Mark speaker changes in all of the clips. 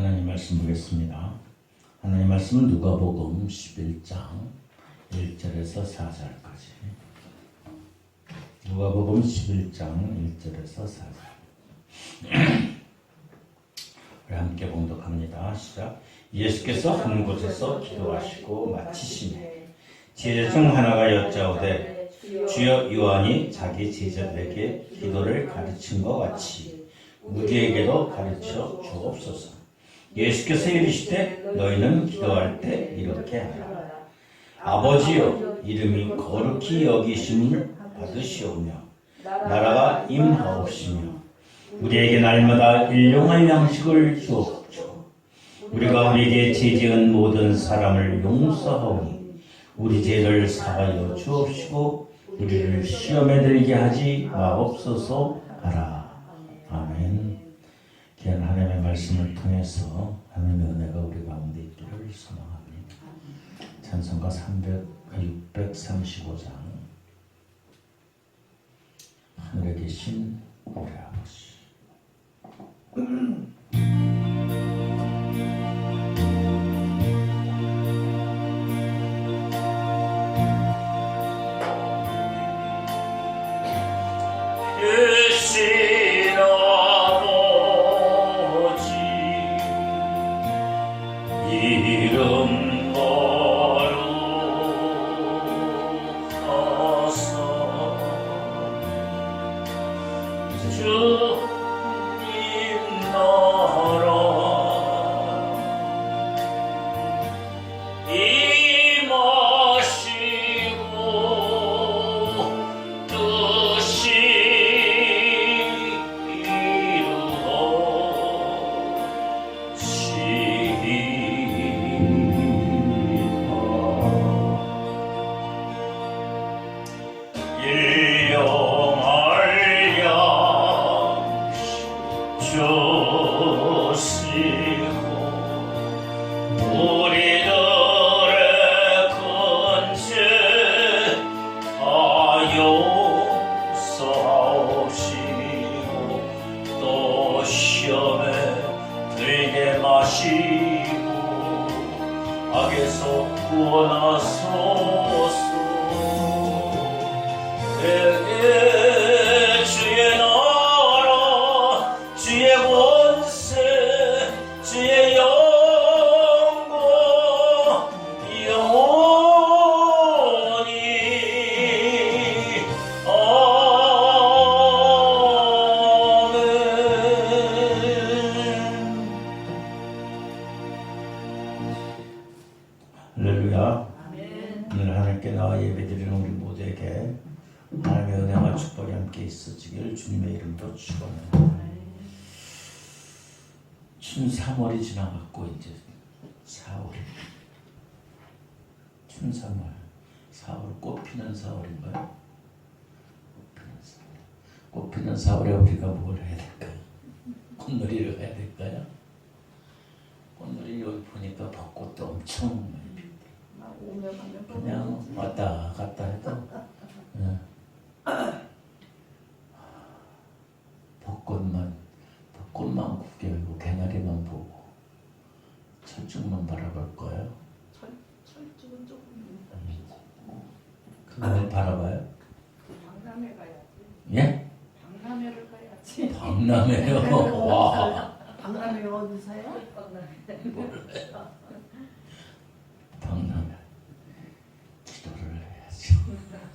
Speaker 1: 하나님 말씀 보겠습니다. 하나님 말씀은 누가복음 11장 1절에서 4절까지. 누가복음 11장 1절에서 4절. 우리 함께 봉독합니다. 시작. 예수께서 한 곳에서 기도하시고 마치시매 제자 중 하나가 여짜오되 주여, 요한이 자기 제자들에게 기도를 가르친 것 같이 우리에게도 가르쳐 주옵소서. 예수께서 이르시되 너희는 기도할 때 이렇게 하라. 아버지여, 이름이 거룩히 여기심을 받으시오며 나라가 임하옵시며 우리에게 날마다 일용할 양식을 주옵소서. 우리가 우리에게 죄지은 모든 사람을 용서하오니 우리 죄를 사하여 주옵시고 우리를 시험에 들게 하지 마옵소서 하라. 아멘. 귀한 하나님의 말씀을 통해서 하나님의 은혜가 우리 가운데 있기를 소망합니다. 찬송가 635장. 하늘에 계신 우리 아버지.
Speaker 2: 계신 아버지, 이름 거룩하사 주님 나라 임하시고 뜻이 악에서 구원하소서. 내게 주의 나라, 주의 권세, 주의 영광 영원히
Speaker 1: 할렐루야. 오늘 하나님께 나와 예배드리는 우리 모두에게 하나님의 은혜와 축복이 함께 있어지길 주님의 이름으로 축원합니다. 춘 3월이 지나갔고 이제 4월이. 춘 3월. 4월 꽃피는 4월인가요? 꽃피는 4월에 우리가 뭘 해야 될까요? 꽃놀이를 해야 될까요? 꽃놀이 여기 보니까 벚꽃도 엄청 많이 그냥 왔다 갔다 해도 벚꽃만 구경하고 개나리만 보고 철쭉만 바라볼 거예요.
Speaker 3: 철쭉은 조금
Speaker 1: 그걸 바라봐요?
Speaker 3: 박람회 가야지.
Speaker 1: 예?
Speaker 3: 박람회를 가야지.
Speaker 1: 박람회요? 와.
Speaker 3: 박람회 어디서요?
Speaker 1: 박람회. 기도를 해야죠.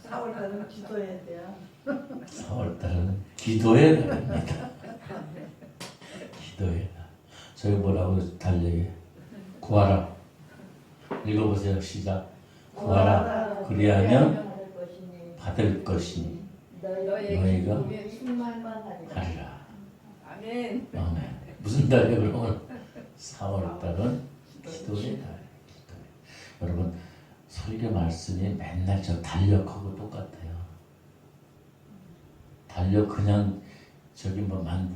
Speaker 3: 4월달은 기도해야 돼요.
Speaker 1: 4월달은 기도의 달입니다. 기도의 달. 저희 뭐라고 달래요? 구하라. 읽어보세요. 시작. 구하라. 그리하면 받을 것이니 너희가 하리라.
Speaker 3: 아멘.
Speaker 1: 아멘. 무슨 달이에요? 그러면 4월달은 기도의 달. 여러분 설교 말씀이 맨날 저 달력하고 똑같아요. 달력 그냥 저기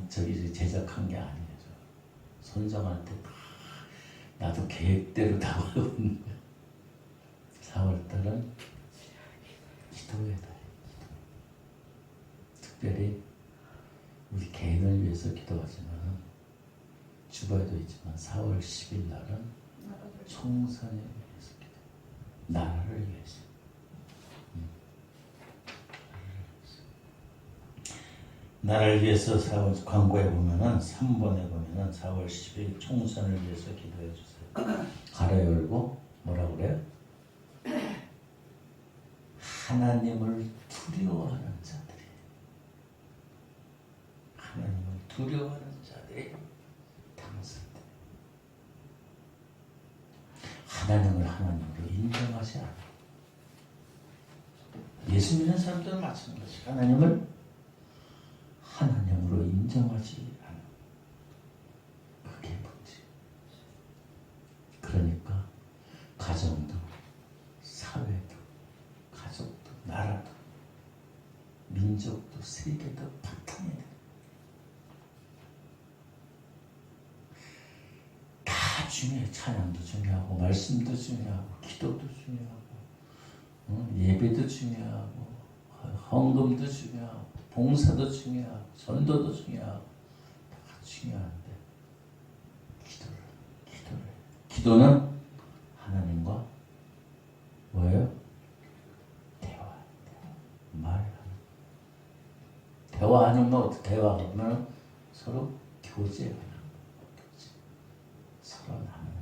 Speaker 1: 저기 제작한 게 아니에요. 선장할 때 다 나도 계획대로 다 하고 있는 거예요. 4월달은 기도의 달. 특별히 우리 개인을 위해서 기도하지만 주보에도 있지만 4월 10일 날은 총선에 위해서 기도. 나라를 위해서. 나라를 위해서 4월 광고에 보면은 3번에 보면은 4월 10일 총선을 위해서 기도해 주세요. 가로 열고 뭐라 그래요? 하나님을 두려워하는 자들이, 하나님을 두려워하는 자들이 당선돼. 하나님을 하나님으로 인정하지 않아. 예수 믿는 사람들은 마찬가지. 하나님을 하나님으로 인정하지 않아. 그게 문제. 그러니까 가정도, 사회도, 가족도, 나라도, 민족도, 세계도 바탕이 돼. 다 중요해. 찬양도 중요하고, 말씀도 중요하고, 기도도 중요하고, 예배도 중요하고, 헌금도 중요하고, 봉사도 중요하고, 전도도 중요하고, 다 중요한데 기도는 하나님과 뭐예요? 말하는. 대화하는 거 어떻게 대화하면 서로 교제하는 교제. 서로 나누는.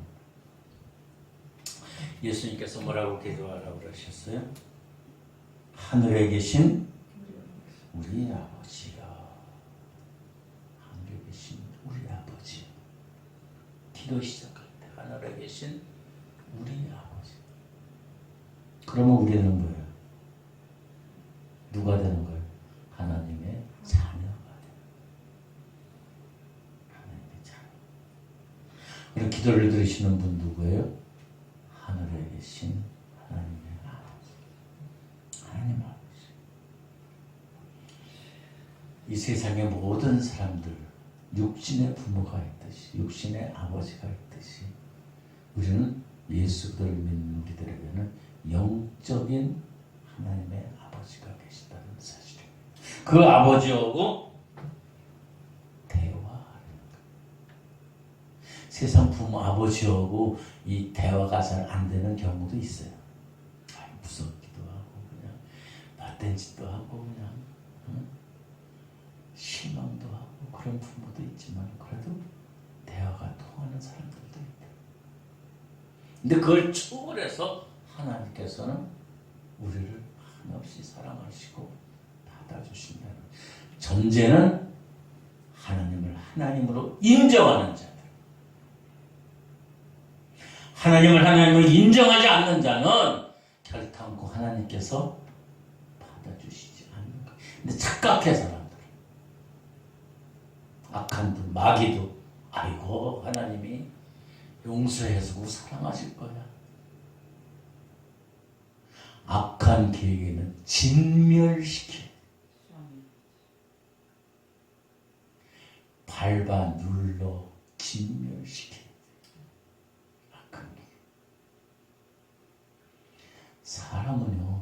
Speaker 1: 예수님께서 뭐라고 기도하라고 그러셨어요? 하늘에 계신 우리 아버지여. 하늘에 계신 우리 아버지. 기도 시작할 때 하늘에 계신 우리 아버지. 그러면 우리는 뭐예요? 누가 되는 거예요? 하나님의 자녀가 돼요. 하나님의 자녀. 그럼 기도를 들으시는 분 누구예요? 하늘에 계신 하나님의 아버지. 하나님 아버지. 이 세상의 모든 사람들, 육신의 부모가 있듯이, 육신의 아버지가 있듯이, 우리는 예수를 믿는 우리들에게는 영적인 하나님의 아버지가 계시다는 사실입니다. 그 아버지하고 대화하는 것. 세상 부모 아버지하고 이 대화가 잘 안 되는 경우도 있어요. 무섭기도 하고 그냥 밭된 짓도 하고 그냥 실망도 하고 그런 부모도 있지만 그래도 대화가 통하는 사람들도 있다. 근데 그걸 초월해서 하나님께서는 우리를 한없이 사랑하시고 받아주신다는. 전제는 하나님을 하나님으로 인정하는 자들. 하나님을 하나님으로 인정하지 않는 자는 결탄코 하나님께서 받아주시지 않는 거예요. 근데 착각해 사람들. 악한 분, 마귀도 아이고 하나님이 용서해주고 사랑하실 거야. 악한 계획에는 진멸시켜. 밟아 눌러 진멸시켜. 악한 계획. 사람은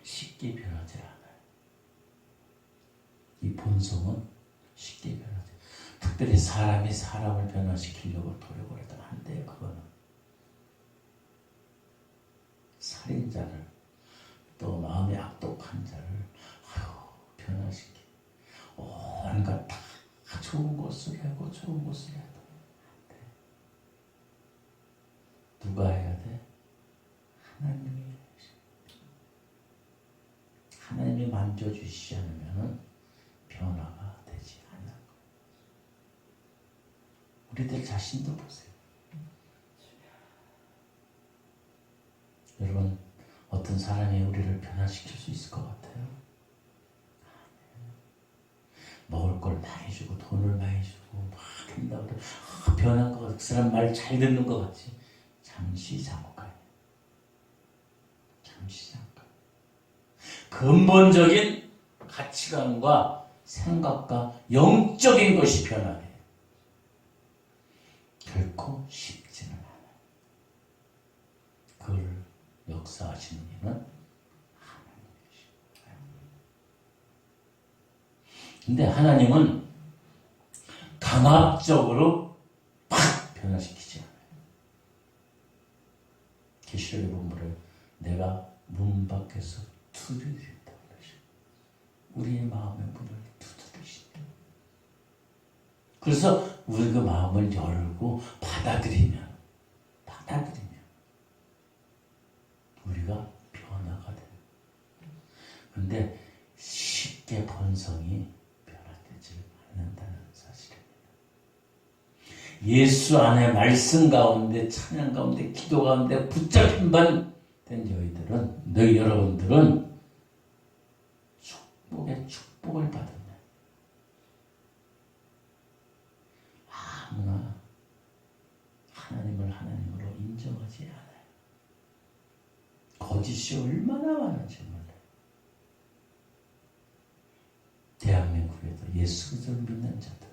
Speaker 1: 쉽게 변하지 않아요. 이 본성은 쉽게 변하지. 특별히 사람이 사람을 변화시키려고 노력을 해도 안 돼요. 그거는 살인자를, 또 마음이 악독한 자를 변화시키. 온갖 다 좋은 것을 하고 좋은 것을 해도 안 돼. 누가 해야 돼? 하나님이 해야지. 하나님이 만져주시지 않으면 변화가 되지 않는 거예요. 우리들 자신도 보세요. 여러분, 어떤 사람이 우리를 변화시킬 수 있을 것 같아요? 먹을 걸 많이 주고 돈을 많이 주고 막 된다고 그래. 변한 것 같아. 그 사람 말 잘 듣는 것 같지. 잠시 잠깐. 잠시 잠깐. 근본적인 가치관과 생각과 영적인 것이 변하게. 결코 쉽지는 않아요. 그걸 역사하시는 이는 하나님이시죠. 근데 하나님은 강압적으로 팍 변화시키지 않아요. 계시록에 보면 내가 문 밖에서 두드린다고 그러죠. 우리의 마음의 문을 두드리신다. 그래서 우리 그 마음을 열고 받아들이면 우리가 변화가 돼요. 그런데 쉽게 본성이 변화되지 않는다는 사실입니다. 예수 안에 말씀 가운데 찬양 가운데 기도 가운데 붙잡힌 반 된 여러분들은 축복의 축복을 받으면 아무나 하나님을 하나님으로 인정하지 않아요. 거짓이 얼마나 많은지 몰라요. 대한민국에도 예수 그리스도를 믿는 자들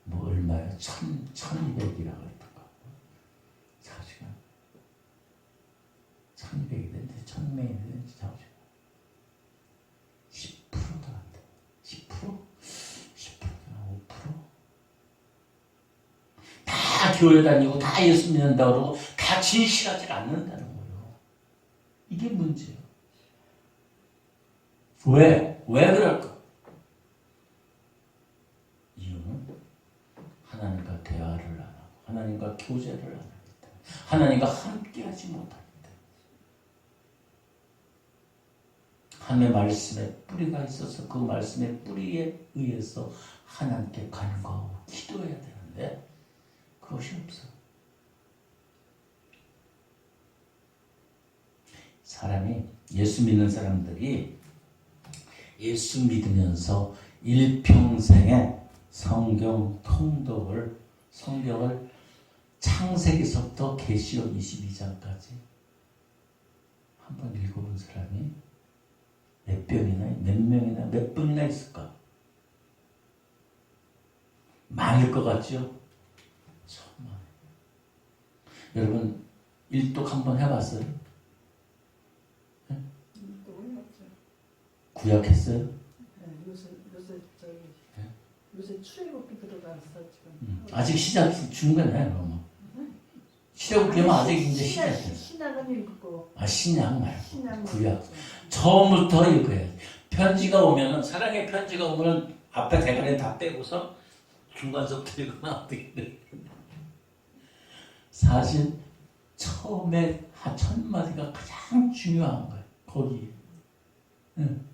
Speaker 1: 뭐 얼마야? 1200이라고 했던가. 사실은 1200이 되는데 1000명이 되는지 자오죠. 10%도 안 돼. 10%? 10%나 5%? 다 교회 다니고 다 예수 믿는다고 그러고 다 진실하지 않는다는 거예요. 이게 문제예요. 왜 그럴까? 이유는 하나님과 대화를 안 하고 하나님과 교제를 안 하기 때문에 하나님과 함께하지 못하기 때문에 하나님의 말씀에 뿌리가 있어서 그 말씀의 뿌리에 의해서 하나님께 간구하고 기도해야 되는데 그것이 없어. 사람이 예수 믿는 사람들이 예수 믿으면서 일평생에 성경을 창세기서부터 계시록 22장까지 한번 읽어본 사람이 몇 분이나 있을까? 많을 것 같죠? 정말. 여러분 일독 한번 해봤어요? 구약했어요?
Speaker 3: 네, 요새 출애굽기 들어갔어 지금.
Speaker 1: 아직 시작 중간이에요, 그러면. 출애굽기면 아직 이제 시작이에요.
Speaker 3: 신약은 읽고.
Speaker 1: 신약 말고
Speaker 3: 신약
Speaker 1: 구약. 처음부터 읽어야지. 편지가 오면은 사랑의 편지가 오면은 앞에 대가리 다 빼고서 중간서부터 읽으면 어떻게 돼? 사실 처음에 첫 마디가 가장 중요한 거예요. 거기. 응.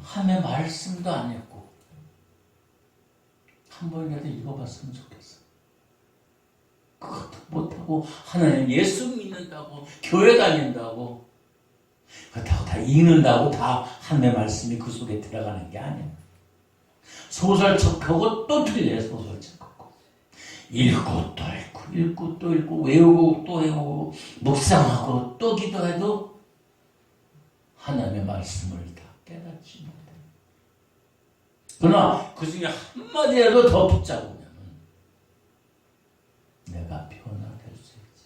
Speaker 1: 하나님의 말씀도 안 읽고 한 번이라도 읽어봤으면 좋겠어. 그것도 못하고 하나님 예수 믿는다고 교회 다닌다고 그렇다고 다 읽는다고 다 하나님의 말씀이 그 속에 들어가는 게 아니야. 소설책하고 또 틀려요. 소설책하고 읽고 또 읽고 외우고 또 외우고 묵상하고 또 기도해도 하나님의 말씀을 다 깨닫지 못해. 그러나 그 중에 한마디라도 더 붙잡으면 내가 변화될 수 있지.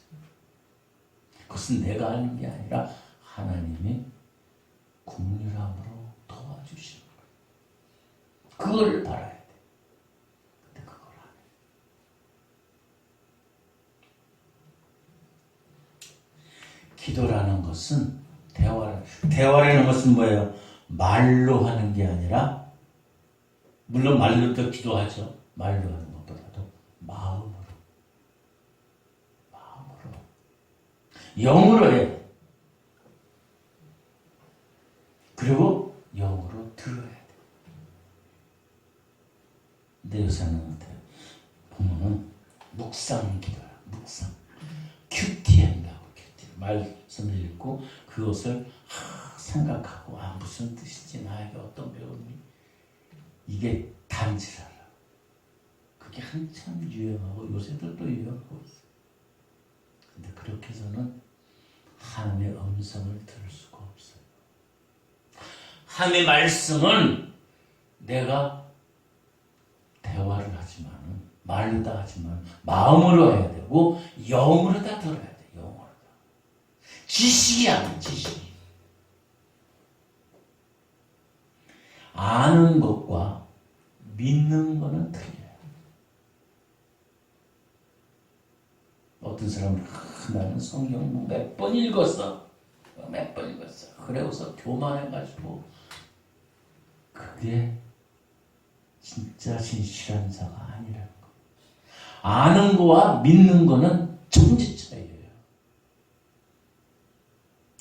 Speaker 1: 그것은 내가 하는 게 아니라 하나님이 긍휼함으로 도와주시는 거예요. 그걸 바라야 돼. 근데 그걸 안 해. 기도라는 것은 대화라는 것은 뭐예요? 말로 하는 게 아니라 물론 말로도 기도하죠. 말로 하는 것보다도 마음으로 영으로 해요. 그리고 영으로 들어야 돼. 근데 요새는 보면은 묵상 기도야. 묵상. 큐티한다고 큐티. 말씀을 읽고 그것을 생각하고 무슨 뜻인지 나에게 어떤 배움이 이게 단지라라. 그게 한참 유행하고 요새도 또 유행하고 있어. 근데 그렇게 해서는 하나님의 음성을 들을 수가 없어요. 하나님의 말씀은 내가 대화를 하지만 말로 다 하지만 마음으로 해야 되고 영으로 다 들어야 돼. 영으로 다. 지식이 아니야. 지식이. 아는 것과 믿는 거는 틀려요. 어떤 사람은 나는 성경 몇 번 읽었어. 몇 번 읽었어. 그래서 교만해가지고 그게 진짜 진실한 자가 아니라는 거. 아는 거와 믿는 거는 천지 차이예요.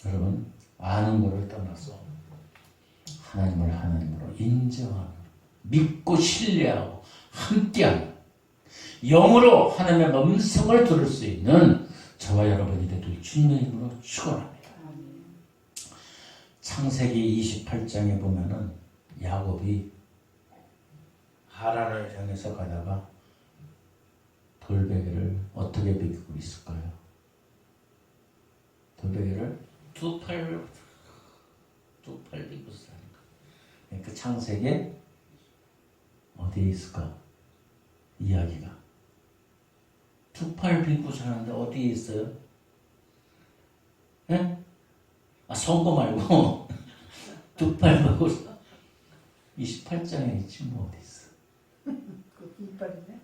Speaker 1: 여러분, 아는 거를 떠나서 하나님을 하나님으로 인정하는, 믿고 신뢰하고 함께하는, 영으로 하나님의 음성을 들을 수 있는 저와 여러분이 되길 주님의 이름으로 축원합니다. 창세기 28장에 보면은 야곱이 하란을 향해서 가다가 돌베개를 어떻게 비기고 있을까요? 돌베개를 두 팔 비고 있으니까. 그 창세기에 어디에 있을까? 이야기가 두 팔 비고 사는데 어디에 있어요? 예? 선거 말고 두 팔 비고 28장에 있지 뭐 어디 있어?
Speaker 3: 그 이빨이네.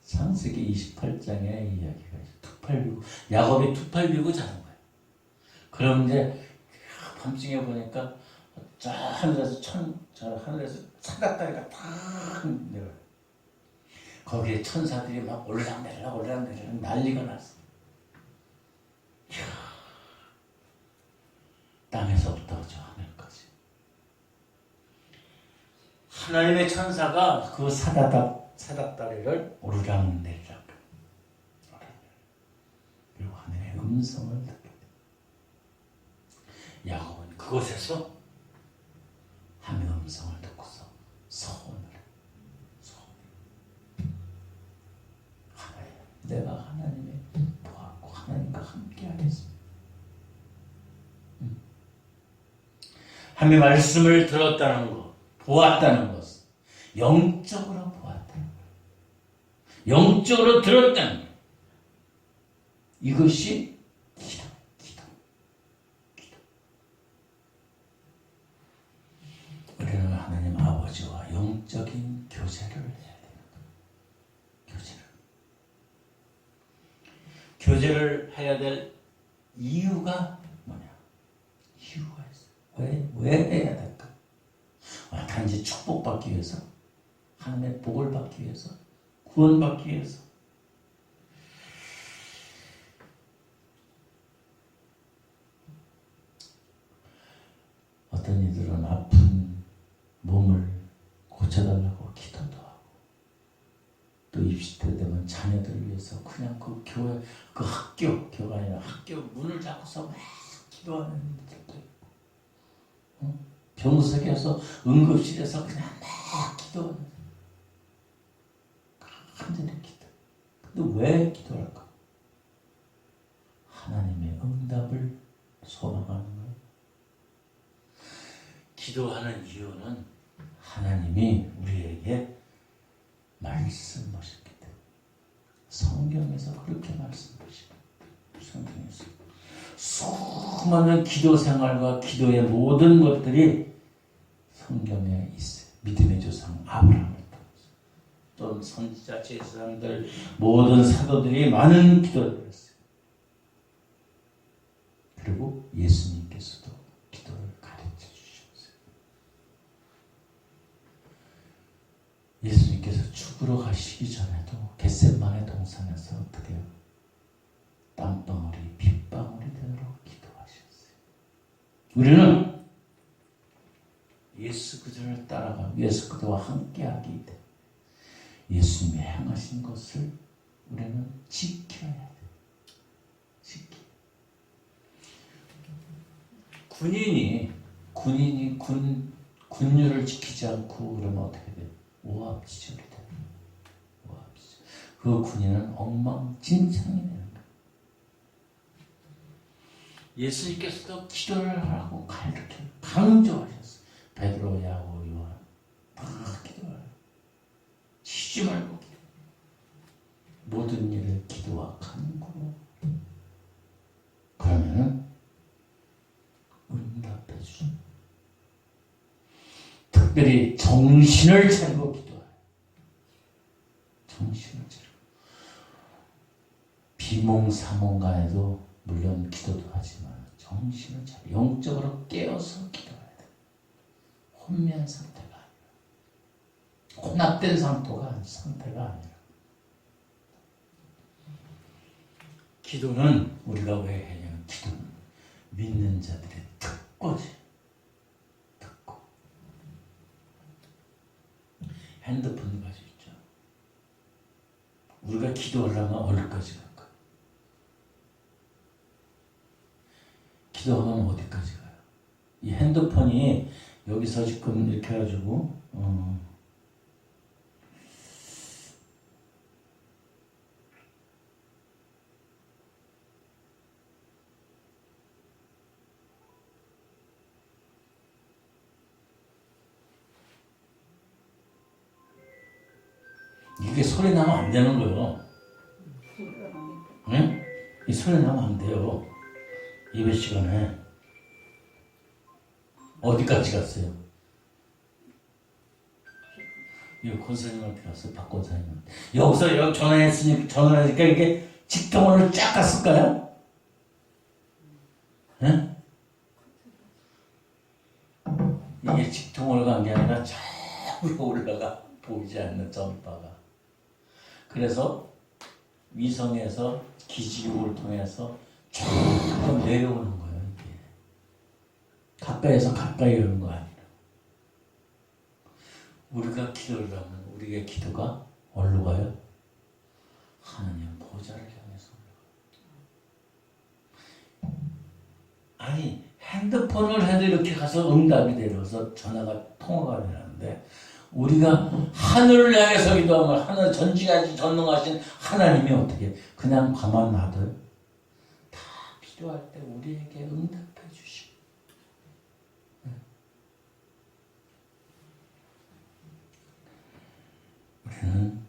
Speaker 1: 창세기 28장에 이야기가 있어. 두 팔 비고 야곱이 두 팔 비고 자는 거야. 그럼 이제 밤중에 보니까 저 하늘에서 저 하늘에서 사각다리가 탁 내려요. 거기에 천사들이 막 올라내려 난리가 났어. 이야, 땅에서부터 저 하늘까지. 하나님의 천사가 그 사닥다리를 오르락내리락. 그리고 하늘의 음성을 듣게 돼. 야곱은 그곳에서 하나님의 음성을 듣고서 서원을 해. 하나님, 내가 하나님의 보았고 하나님과 함께 하겠습니다. 하나님의 말씀을 들었다는 것, 보았다는 것은 영적으로 보았다는 것, 영적으로 들었다는 것. 이것이 기도. 우리는 하나님 아버지와 영적인 교제를 해야 됩니다. 교제를 해야 될 이유가 뭐냐? 이유가 있어요. 왜 해야 될까? 단지 축복받기 위해서, 하나님의 복을 받기 위해서, 구원받기 위해서. 어떤 이들은 아픈 몸을 고쳐달라고 기도도 하고, 또 입시 때 되면 자녀들을 위해서 그냥 그 교회, 그 교가 아니라 학교 문을 잡고서 막 기도하는 분들도 있고, 병석에서 응급실에서 그냥 막 기도하는, 간절히 기도. 근데 왜 기도할까? 하나님의 응답을 소망하는 거예요. 기도하는 이유는 하나님이 우리에게 말씀하셨기 때문에. 성경에서 그렇게 말씀하시고, 성경에서 수많은 기도 생활과 기도의 모든 것들이 성경에 있어요. 믿음의 조상 아브라함을 통해서, 또 선지자 제사장들 모든 사도들이 많은 기도를 했어요. 그리고 예수님께서도 기도를 가르쳐 주셨어요. 예수님께서 죽으러 가시기 전에도 겟세마네 동산에서 어떻게 해요? 땀방울이 빗방울이 되도록 기도하셨어요. 우리는 예수 그리스도를 따라가고 예수 그리스도와 함께하기 때문에 예수님이 행하신 것을 우리는 지켜야 돼요. 군인이 군율을 지키지 않고 그러면 어떻게 돼요? 오합지졸이 돼요. 그 군인은 엉망진창이 되는 거예요. 예수님께서도 기도를 하라고 가르쳐 강조하셨어요. 베드로, 야고, 요한 다 기도하라. 쉬지 말고 기도. 모든 일을 기도와 간구로. 그러면은 응답해 주신. 특별히 정신을 차리고 기도해요. 정신을 차리고. 비몽사몽간에도 물론 기도도 하지만 정신을 차리고 영적으로 깨어서 기도해야 돼. 혼면 상태가 아니라, 혼합된 상태가 아니라. 기도는 우리가 왜 해냐면 기도는 믿는 자들의 특권이에요. 특권. 핸드폰 가지고 있죠. 우리가 기도하려면 어디까지 갈까? 기도하면 어디까지 가요? 이 핸드폰이 여기서 지금 이렇게 해가지고 이게 소리 나면 안 되는 거예요. 응? 이 소리 나면 안 돼요. 예배 시간에. 어디까지 갔어요? 이 권사님한테 갔어요. 박 권사님한테. 여기서 여기 전화하니까 이게 직통으로 쫙 갔을까요? 응? 이게 직통으로 간 게 아니라 저 위로 올라가. 보이지 않는 전파가. 그래서 위성에서 기지국을 통해서 쫙 내려오는 거예요. 이게. 가까이에서 가까이 오는 거 아니라. 우리가 기도를 하면 우리의 기도가 어디로 가요? 하나님 보좌를 향해서 올라가요. 아니 핸드폰을 해도 이렇게 가서 응답이 내려서 전화가 통화가 되는데 우리가 하늘을 향해서 기도하면 하늘 전지하신 전능하신 하나님이 어떻게 그냥 가만 놔둬요? 다 필요할 때 우리에게 응답해 주시고. 우리는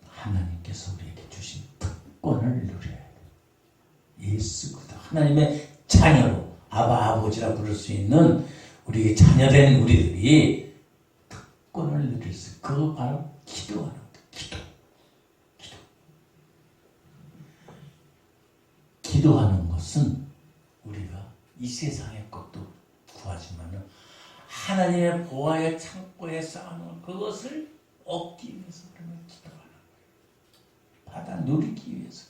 Speaker 1: 하나님께서 우리에게 주신 특권을 누려야 돼. 예수 그리스도 하나님의 자녀로 아버지라 부를 수 있는 우리의 자녀된 우리들이 특권을 누릴 수, 그거 바로 기도하는 것. 기도하는 것은 우리가 이 세상의 것도 구하지만은 하나님의 보화의 창고에 쌓아놓은 그것을 얻기 위해서 우리는 기도하는 거예요. 받아 누리기 위해서.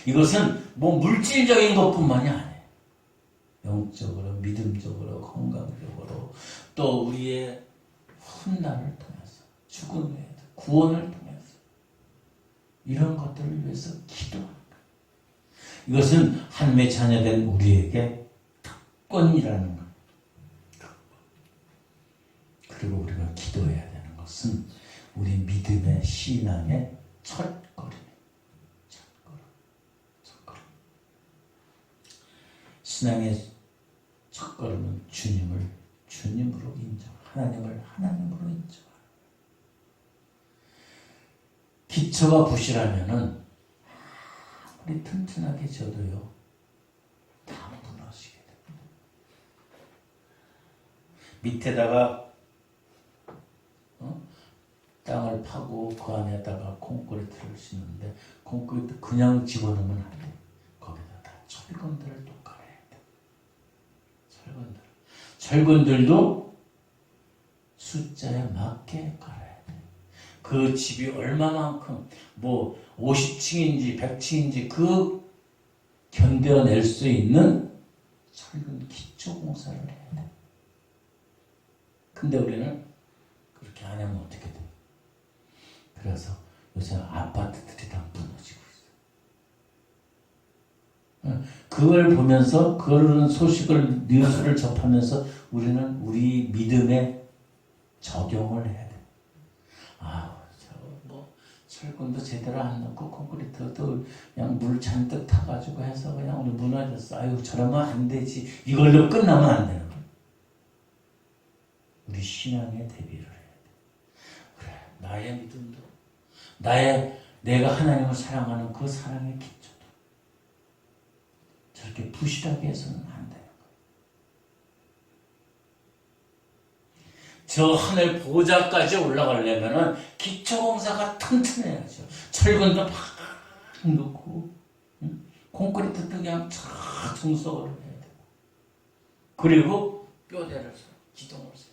Speaker 1: 이것은 뭐 물질적인 것뿐만이 아니에요. 영적으로, 믿음적으로, 건강적으로, 또 우리의 훗날을 통해서, 죽음에 구원을 통해서 이런 것들을 위해서 기도하는 거예요. 이것은 하나님의 자녀된 우리에게 특권이라는 거예요. 그리고 우리가 기도해야 되는 것은 우리 믿음의 신앙의 첫걸음이에요. 첫걸음. 신앙의 첫걸음은 주님을 주님으로 인정, 하나님을 하나님으로 인정하는. 기초가 부실하면은 아무리 튼튼하게 져도요 다 무너지게 됩니다. 밑에다가 땅을 파고 그 안에다가 콘크리트를 싣는데 콘크리트 그냥 집어넣으면 안 돼. 거기다 다 철근들을 또 깔아야 돼. 철근들도 숫자에 맞게 깔아야 돼. 그 집이 얼마만큼 뭐 50층인지 100층인지 그 견뎌낼 수 있는 철근 기초 공사를 해야 돼. 근데 우리는 그렇게 안 하면 어떻게 돼? 그래서 요새 아파트들이 다 무너지고 있어요. 그걸 보면서 그런 소식을 뉴스를 접하면서 우리는 우리 믿음에 적용을 해야 돼. 뭐 철근도 제대로 안 넣고 콘크리트도 그냥 물 잔뜩 타가지고 해서 그냥 우리 무너졌어. 아유 저러면 안 되지. 이걸로 끝나면 안 되는 거야. 우리 신앙에 대비를 해야 돼. 그래, 나의 믿음도 내가 하나님을 사랑하는 그 사랑의 기초도 저렇게 부실하게 해서는 안 돼요. 저 하늘 보좌까지 올라가려면은 기초공사가 튼튼해야죠. 철근도 팍 넣고, 응? 콘크리트도 그냥 쫙 중석으로 해야 되고, 그리고 뼈대를 서, 기둥을 서.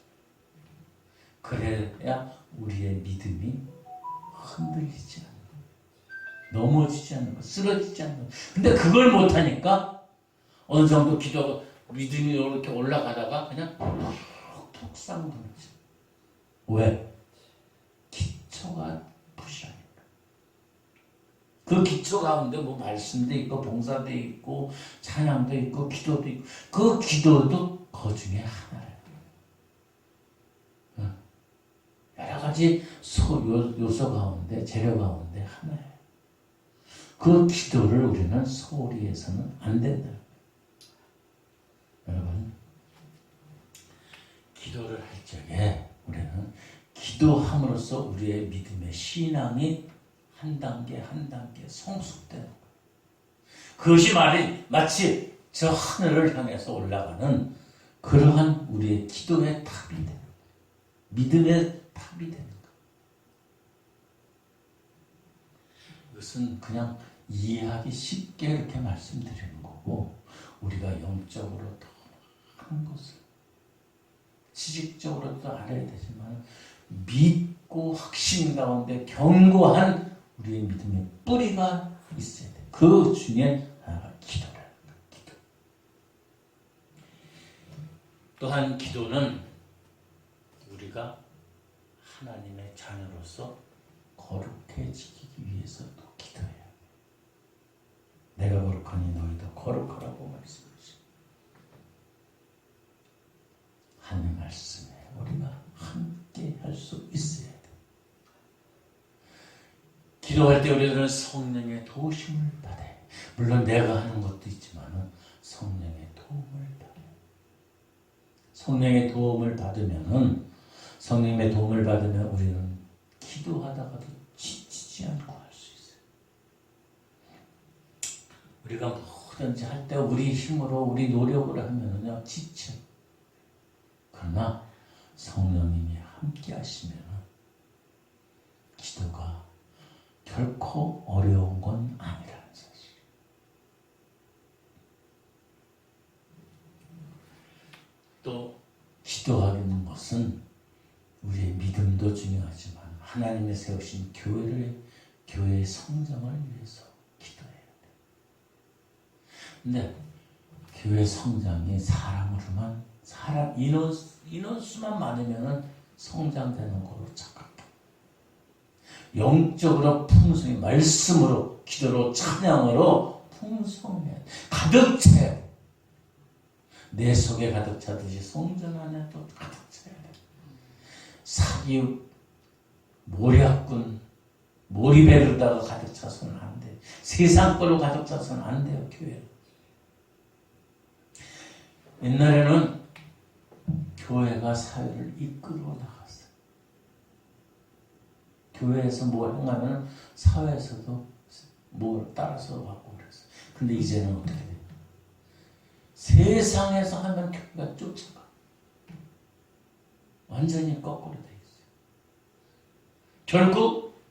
Speaker 1: 그래야 우리의 믿음이 흔들리지 않는 거, 넘어지지 않는 거, 쓰러지지 않는 거. 근데 그걸 못하니까 어느 정도 기도가 믿음이 이렇게 올라가다가 그냥 푹 쌍둥이죠. 왜? 기초가 부실하니까. 그 기초 가운데 뭐 말씀도 있고 봉사도 있고 찬양도 있고 기도도 있고 그 기도도 그 중에 하나예요. 여러 가지 요소 가운데 재료 가운데 하나예요. 그 기도를 우리는 소홀히 해서는 안 된다. 여러분, 기도를 할 적에 우리는 기도함으로써 우리의 믿음의 신앙이 한 단계 한 단계 성숙되는 거예요. 그것이 마치 저 하늘을 향해서 올라가는 그러한 우리의 기도의 탑이 되는 거예요. 믿음의 탑이 되는 거예요. 이것은 그냥 이해하기 쉽게 이렇게 말씀드리는 거고, 우리가 영적으로 더 하는 것을 지식적으로도 알아야 되지만 믿고 확신 가운데 견고한 우리의 믿음의 뿌리가 있어야 돼. 그 중에 하나가 기도라는 거야. 기도. 또한 기도는 우리가 하나님의 자녀로서 거룩해지기 위해서도 기도해야 돼. 내가 거룩하니 너희도 거룩하라고 말씀하시고, 하나님 말씀에 우리가 함께 할 수 있어야 돼. 기도할 때 우리는 성령의 도우심을 받아요. 물론 내가 하는 것도 있지만 성령의 도움을 받아요. 성령의 도움을 받으면 우리는 기도하다가도 지치지 않고 할 수 있어요. 우리가 뭐든지 할 때 우리 힘으로 우리 노력으로 하면은요 지쳐. 그러나 성령님이 함께 하시면 기도가 결코 어려운 건 아니라는 사실. 또 기도하는 것은 우리의 믿음도 중요하지만 하나님의 세우신 교회의 성장을 위해서 기도해야 돼. 근데 교회 성장이 인원수만 많으면 성장되는 거로 착각해. 영적으로 풍성히 말씀으로 기도로 찬양으로 풍성해 가득 차야 돼. 내 속에 가득 차듯이 성전 안에도 가득 차야 돼. 사기 모략꾼 몰입에다가 가득 차서는 안 돼. 세상 걸로 가득 차서는 안 돼요. 교회. 옛날에는 교회가 사회를 이끌어 나갔어요. 교회에서 뭐 행하면 사회에서도 뭐 따라서 왔고 그랬어요. 근데 이제는 어떻게 돼요? 세상에서 하면 교회가 쫓아가. 완전히 거꾸로 돼 있어요. 결국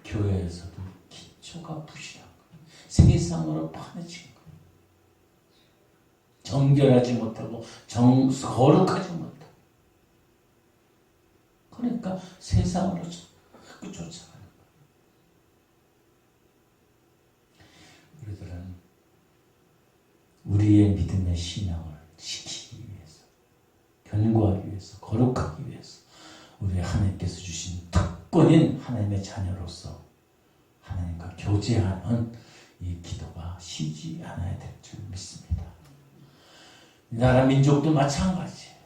Speaker 1: 교회에서도 기초가 부실한 거예요. 세상으로 파헤친 거예요. 정결하지 못하고 거룩하지 못하고, 그러니까 세상으로 자꾸 쫓아가는 거예요. 우리들은 우리의 믿음의 신앙을 지키기 위해서, 견고하기 위해서, 거룩하기 위해서 우리 하나님께서 주신 특권인 하나님의 자녀로서 하나님과 교제하는 이 기도가 쉬지 않아야 될 줄 믿습니다. 이 나라 민족도 마찬가지예요.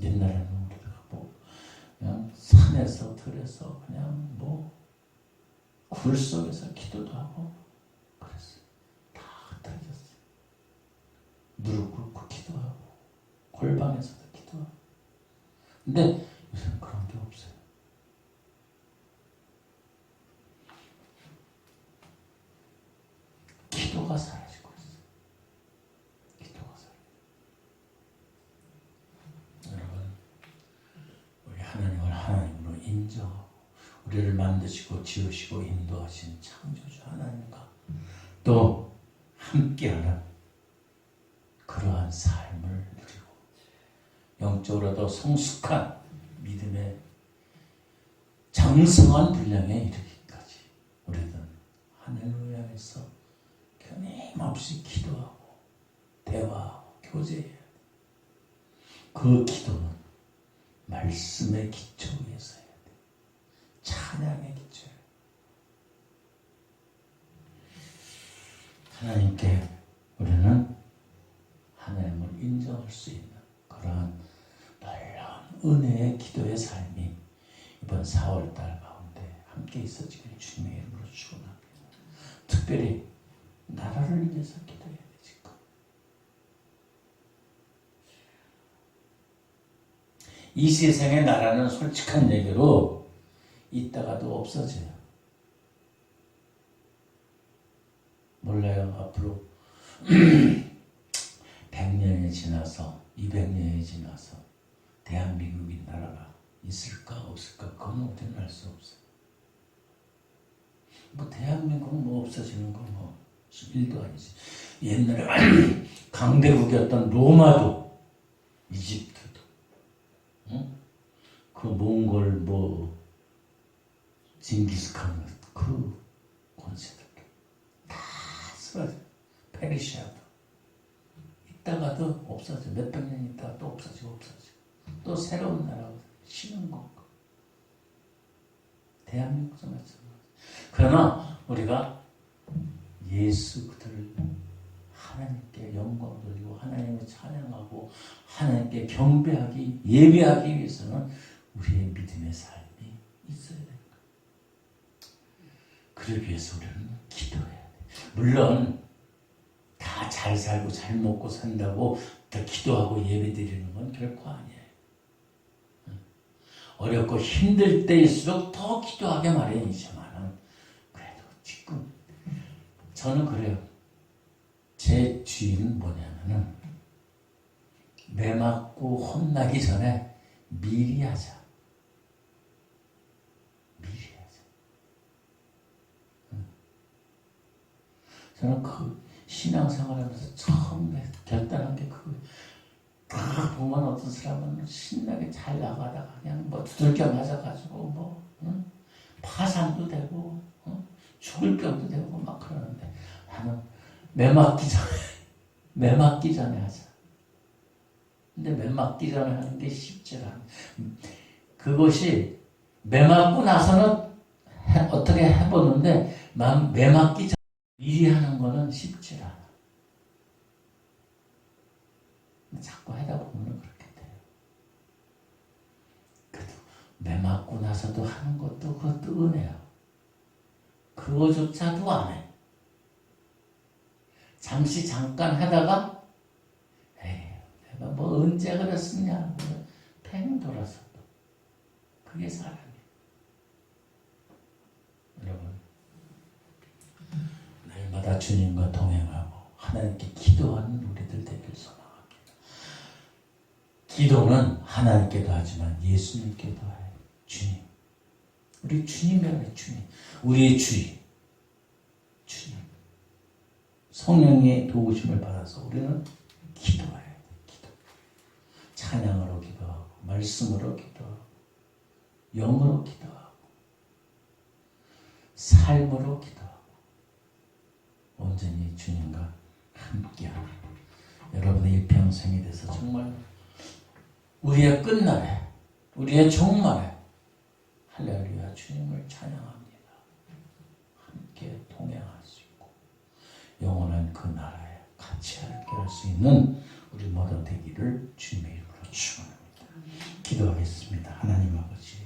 Speaker 1: 옛날에는 우리가 뭐 그냥 산에서 들에서 그냥 뭐 굴 속에서 기도도 하고 그랬어요. 다 흩어졌어요. 무릎 꿇고 기도하고 골방에서도 기도하고. 근데 요새는 그런 게 없어요. 기도가 사라지고 있어요. 기도가 사라지고. 여러분, 우리를 만드시고 지으시고 인도하신 창조주 하나님과 또 함께하는 그러한 삶을 누리고 영적으로도 성숙한 믿음의 장성한 분량에 이르기까지 우리는 하늘을 향해서 끊임없이 기도하고 대화하고 교제해야 돼. 그 기도는 말씀의 기초 위에서 해야 돼. 찬양의 기초예요. 하나님께 우리는 하나님을 인정할 수 있는 그러한 놀라운 은혜의 기도의 삶이 이번 4월달 가운데 함께 있어지길 주님의 이름으로 축원합니다. 특별히 나라를 위해서 기도해야 돼. 지금 이 세상의 나라는 솔직한 얘기로 있다가도 없어져요. 몰라요. 앞으로 100년이 지나서 200년이 지나서 대한민국이 나라가 있을까 없을까 그건 우리는 알 수 없어요. 뭐 대한민국 뭐 없어지는 거 뭐 일도 아니지. 옛날에 강대국이었던 로마도 이집트도 그 몽골 뭐 징기스칸 그 권세들도 다 쓰러져. 페르시아도 있다가도 없어져. 몇백 년 있다가 또 없어지고 또 새로운 나라가 쉬는 거. 대한민국도 마찬가지. 그러나 우리가 예수 그들을 하나님께 영광 돌리고 하나님을 찬양하고 하나님께 경배하기 예배하기 위해서는 우리의 믿음의 삶이 있어야 됩니다. 그러기 위해서 우리는 기도해야 돼. 물론 다 잘 살고 잘 먹고 산다고 더 기도하고 예배 드리는 건 결코 아니에요. 어렵고 힘들 때일수록 더 기도하게 마련이지만 그래도 지금 저는 그래요. 제 주의는 뭐냐면은 매 맞고 혼나기 전에 미리 하자. 미리 하자. 저는 그 신앙생활하면서 처음 결단한 게 그거. 딱 보면 어떤 사람은 신나게 잘 나가다가 그냥 뭐 두들겨 맞아가지고 뭐 파산도 되고 죽을 병도 되고 막 그러는데 나는 매 맞기 전에 하자. 근데 매 맞기 전에 하는 게 쉽지 않아. 그것이 매 맞고 나서는 어떻게 해보는데 매 맞기 전에 미리 하는 거는 쉽지 않아. 자꾸 하다 보면 그렇게 돼요. 그래도 매 맞고 나서도 하는 것도 그것도 은혜야. 그거조차도 안 해. 잠깐 하다가 에이 내가 뭐 언제 그랬었냐 팽 돌아서 그게 사람이에요. 여러분 날마다 주님과 동행하고 하나님께 기도하는 우리들 되길 소망합니다. 기도는 하나님께도 하지만 예수님께도 해요. 주님. 우리 주님이라는 주님. 우리의 주님. 성령의 도우심을 받아서 우리는 기도해야 돼. 기도. 찬양으로 기도하고 말씀으로 기도하고 영으로 기도하고 삶으로 기도하고 온전히 주님과 함께하고 여러분의 일평생이 돼서 정말 우리의 끝날에 우리의 종말에 할렐루야 주님을 찬양합니다. 함께 동행할 수 있고 영원한 그 나라에 같이 함께 할 수 있는 우리 모두 되기를 주님의 이름으로 축원합니다. 기도하겠습니다. 하나님 아버지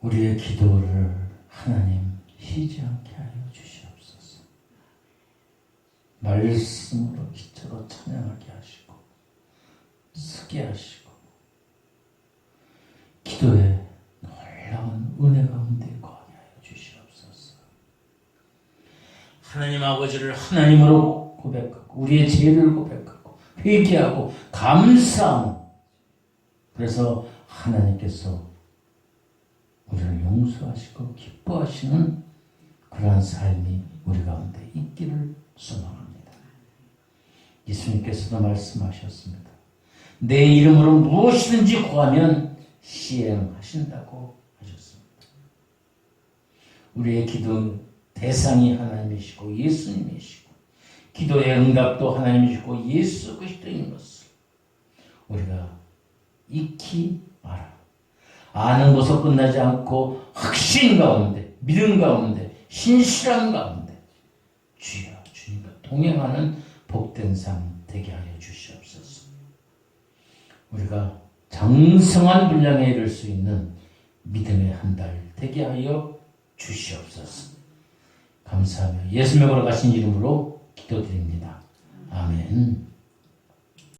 Speaker 1: 우리의 기도를 하나님 쉬지 않게 하여 주시옵소서. 말씀으로 기초로 찬양하게 하시고 쓰게 하시고 기도에 놀라운 은혜 가운데 거하게 하여 주시옵소서. 하나님 아버지를 하나님으로 고백하고 우리의 죄를 고백하고 회개하고 감사하는 그래서 하나님께서 용서하시고 기뻐하시는 그러한 삶이 우리 가운데 있기를 소망합니다. 예수님께서도 말씀하셨습니다. 내 이름으로 무엇이든지 구하면 시행하신다고 하셨습니다. 우리의 기도 대상이 하나님이시고 예수님이시고 기도의 응답도 하나님이시고 예수 그리스도인 것을 우리가 잊지 마라. 아는 것으로 끝나지 않고 확신 가운데, 믿음 가운데, 신실한 가운데 주여 주님과 동행하는 복된 삶 되게 하여 주시옵소서. 우리가 장성한 분량에 이를 수 있는 믿음의 한 달 되게 하여 주시옵소서. 감사하며 예수님으로 가신 이름으로 기도드립니다. 아멘.